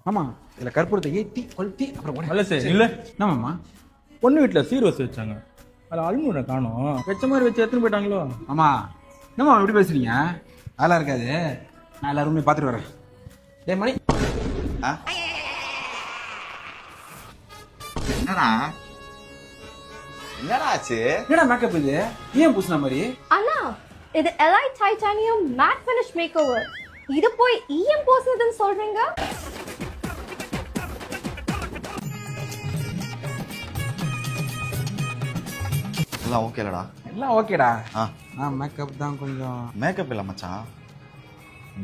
ஆமா இதுல கற்பூரத்தை ஏத்தி கொளுத்தி அப்புறம் நல்ல சரி இல்ல என்னமாம்மா பொண்ணு வீட்டில் சீர்வரிசை வச்சாங்க அது அல்முறை காணும் வச்ச மாதிரி வச்சு எடுத்துன்னு போயிட்டாங்களோ. ஆமா என்னம்மா எப்படி பேசுறீங்க? அதெல்லாம் இருக்காது. நான் எல்லா ரூம்லையும் பார்த்துட்டு வரேன். டேய் மணி என்னடா என்னடா ஆச்சு? என்னடா மேக்கப் இது? ஏன் பூசின மாதிரி? அண்ணா இது elite titanium matte finish makeover. இது போய் ஈயம் பூசுனதுன்னு சொல்றீங்க? எல்லாம் ஓகேலடா. எல்லாம் ஓகேடா. ஆ நான் மேக்கப் தான் கொஞ்சம். மேக்கப் இல்லை மச்சான்,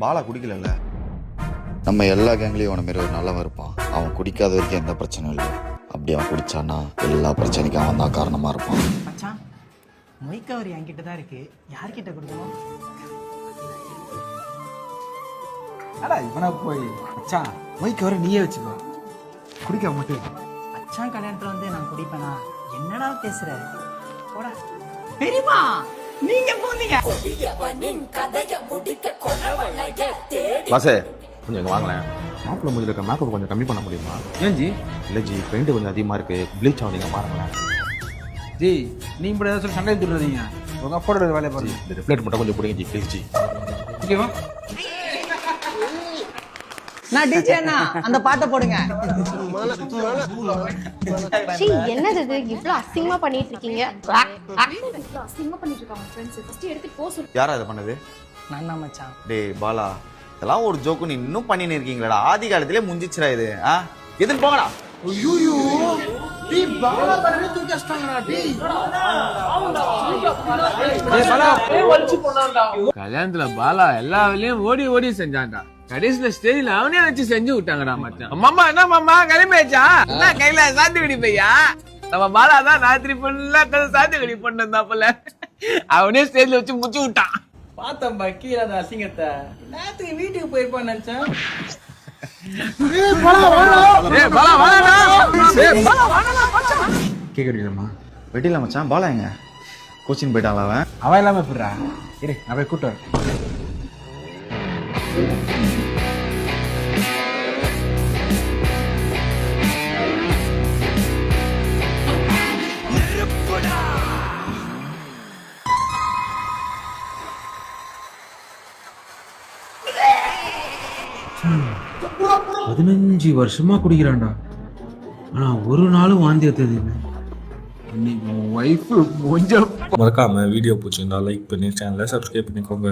பாலா குடிக்கலல்ல. நம்ம எல்லா கேங்லேயும் அவனை மாரி ஒரு நல்லவன் இருப்பான். அவன் குடிக்காத வரைக்கும் எந்த பிரச்சனையும் இல்லை. அப்படி அவன் குடிச்சான்னா எல்லா பிரச்சனைக்கும் அவன் தான் காரணமா இருப்பான். மச்சான் மொய்க்கவர் என்கிட்ட தான் இருக்கு, யார்கிட்ட கொடுக்கணும்? அடா இவனா போய் மச்சான் மைக்கு வர நீயே வச்சுக்கோ, குடிக்க மட்டும். மச்சான் கல்யாணத்துல வந்து நான் குடிப்பேனா? என்னடா பேசுற? போடா பெரியமா, நீங்க போனீங்க. பாசே கொஞ்சம் இங்கே வாங்கலேன். மாப்பிள்ளை முடிஞ்சு இருக்க மேக்கப் கொஞ்சம் கம்மி பண்ண முடியுமா? ஏன் ஜி? இல்லை ஜி, பெயிண்ட் கொஞ்சம் அதிகமாக இருக்குது, ப்ளீச் ஆகுதுங்க பாருங்களேன். ஜி நீங்க இப்படி ஏதாவது சொல்லி சண்டை துடுறீங்க. உங்க அப்போட வேலையை பாருங்க. இந்த ரிப்ளேட் மட்டும் கொஞ்சம் பிடிங்க ஜி, ப்ளீஸ் ஜி. ஓகேவா? நான் டிஜே அண்ணா அந்த பாட்டை போடுங்க. சீ என்னது இது இவ்ளோ அசிங்கமா பண்ணிட்டு இருக்கீங்க? அசிங்கமா பண்ணிட்டு இருக்காங்க ஃப்ரெண்ட்ஸ். ஃபர்ஸ்ட் எடுத்து போ சொல்லு. யாரா இதை பண்ணது? நான் தான் மச்சான். டேய் பாலா, இதெல்லாம் ஒரு ஜோக்கு நீ இன்னும் பண்ணின்னு இருக்கீங்களா? ஆதி காலத்திலே முடிஞ்சிச்சுடா இது. எதுன்னு போங்கடா. ஐயோ டேய் பாலா பண்ணவே தூக்கி அடிச்சாங்கடா டேய். டேய் பாலா கல்யாணத்துல பாலா எல்லா வேலையும் ஓடி ஓடி செஞ்சான்டா. கடைசியில ஸ்டேஜ்ல அவனே வச்சு செஞ்சு விட்டாங்கடா மச்சான். மாமா என்ன மாமா கிளம்பியாச்சா? என்ன கையில சாத்துக்குடி பையா? நம்ம பாலா தான் ராத்திரி ஃபுல்லா சாத்துக்குடி பண்ணு போல. அவனே ஸ்டேஜ்ல வச்சு முச்சு விட்டான். பார்த்தம்பா கீழே அந்த அசிங்கத்தை. நேரத்துக்கு வீட்டுக்கு போயிருப்பான்னு நினைச்சேன். கேக்குறீங்களா? வெட்டில மச்சான், பாலா எங்க? கோச்சிங் போயிட்டாங்களா அவன்? அவன் எல்லாமே எப்படிடா? இரு நான் போய் கூட்டு வரேன். பதினஞ்சு வருஷமா குடிக்கிறான்டா, ஆனா ஒரு நாளும் வாந்தி எடுத்தது இல்லை. இன்னைக்கு ஒய்ஃபு கொஞ்சம் மறக்காம வீடியோ பிடிச்சிருந்தா லைக் பண்ணி சேனலை சப்ஸ்கிரைப் பண்ணிக்கோங்க.